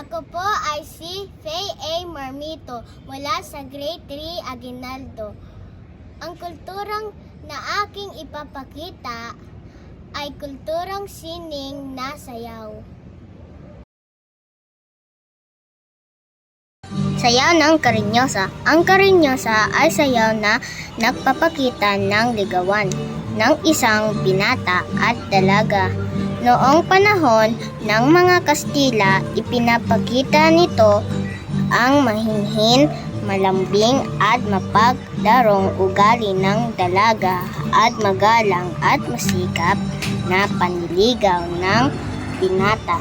Ako po ay si Faye A. Marmito mula sa Grade 3 Aguinaldo. Ang kulturang na aking ipapakita ay kulturang sining na sayaw. Sayaw ng Karinyosa. Ang Karinyosa ay sayaw na nagpapakita ng ligawan ng isang binata at dalaga. Noong panahon ng mga Kastila, ipinapakita nito ang mahinhin, malambing at mapagdarong ugali ng dalaga at magalang at masikap na panliligaw ng binata.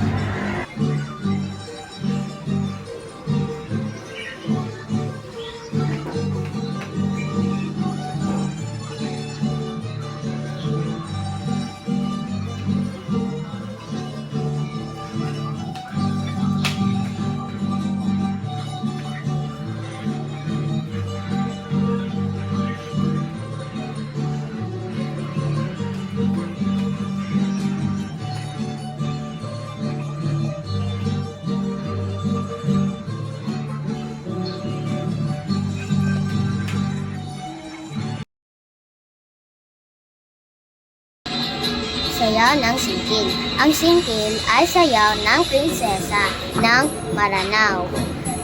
Sayaw ng Singkil. Ang singkil ay sayaw ng prinsesa ng Maranao.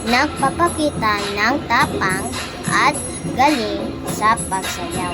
Nagpapakita ng tapang at galing sa pagsayaw.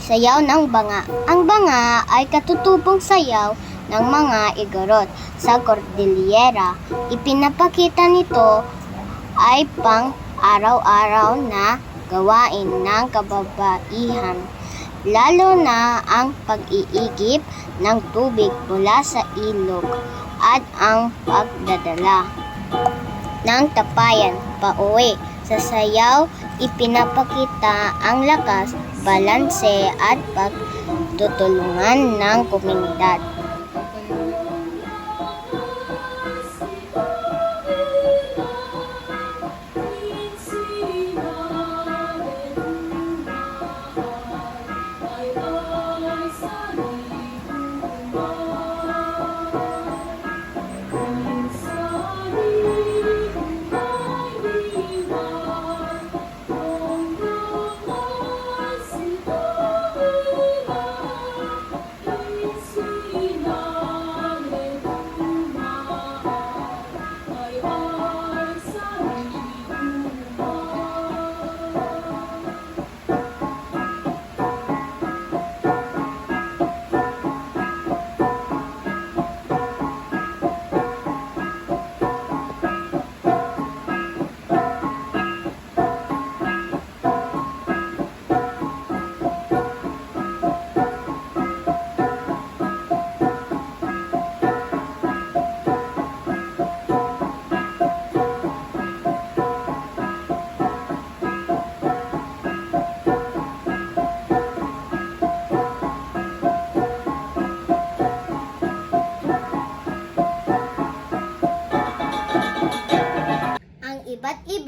Sayaw ng Banga. Ang banga ay katutubong sayaw ng mga Igorot sa Cordillera. Ipinapakita nito ay pang araw-araw na gawain ng kababaihan, lalo na ang pag-iigib ng tubig mula sa ilog at ang pagdadala ng tapayan pauwi. Sa sayaw, ipinapakita ang lakas, balanse at pagtutulungan ng komunidad.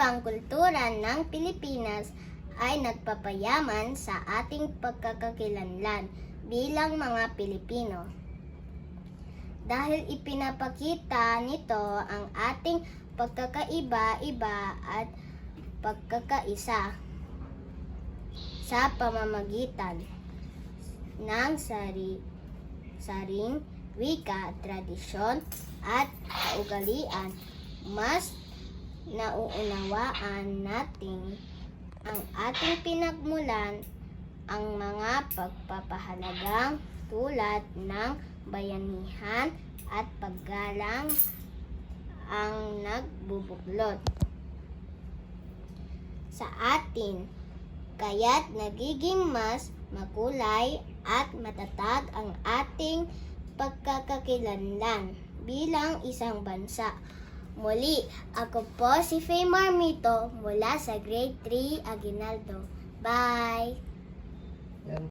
ang kultura ng Pilipinas ay nagpapayaman sa ating pagkakakilanlan bilang mga Pilipino. Dahil ipinapakita nito ang ating pagkakaiba-iba at pagkakaisa sa pamamagitan ng saring wika, tradisyon at kaugalian. Mas nauunawaan natin ang ating pinagmulan, ang mga pagpapahalagang tulad ng bayanihan at paggalang ang nagbubuklod sa atin, kaya't nagiging mas makulay at matatag ang ating pagkakakilanlan bilang isang bansa. Muli, ako po si Faye Marmito mula sa Grade 3 Aguinaldo. Bye!